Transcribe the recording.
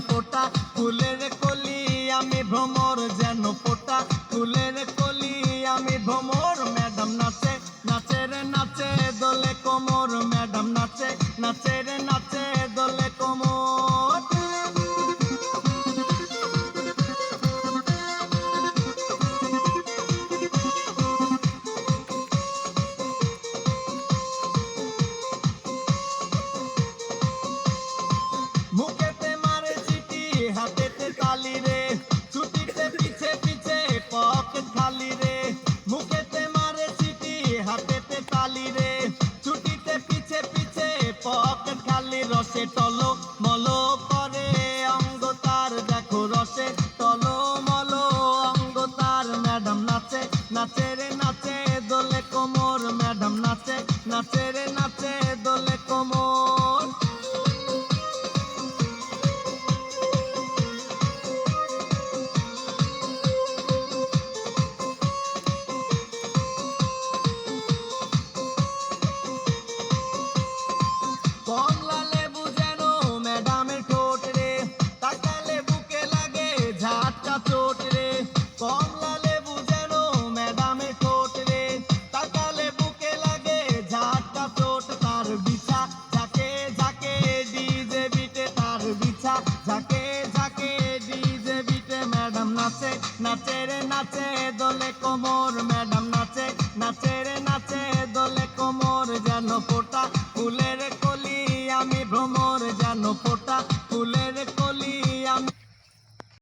ফোটা ফুলের কলি আমি ভ্রমর যেন ফোটা ফুলের কলি আমি ভ্রমর ম্যাডাম নাচে নাচে রে নাচে দোলে কোমর ম্যাডাম নাচে নাচে রে নাচে দোলে কোমর মুখেতে মারে চিঠি হাতেতে তালি রে ছুটিতে পিছে পিছে পকেট খালি রে মুখেতে মারে চিঠি হাতেতে তালি রে ছুটিতে পিছে পিছে পকেট খালি রসে টলো মলো করে অঙ্গ তার দেখো রসে টলো মলো অঙ্গ তার ম্যাডাম নাচে নাচে রে নাচে দোলে কোমর ম্যাডাম নাচে নাচে রে নাচে দোলে কোমর কমলা লেবু যেন ম্যাডামের ঠোঁট রে তাকালে বুকে লাগে ঝাটকা চোট রে কমলা লেবু যেন ম্যাডামের ঠোঁট রে তাকালে বুকে লাগে ঝাটকা চোট তার বিছা ঝাঁকে ঝাঁকে ডিজে বিটে তার বিছা ঝাঁকে ঝাঁকে ডিজে বিটে ম্যাডাম নাচে নাচে রে নাচে দোলে কোমর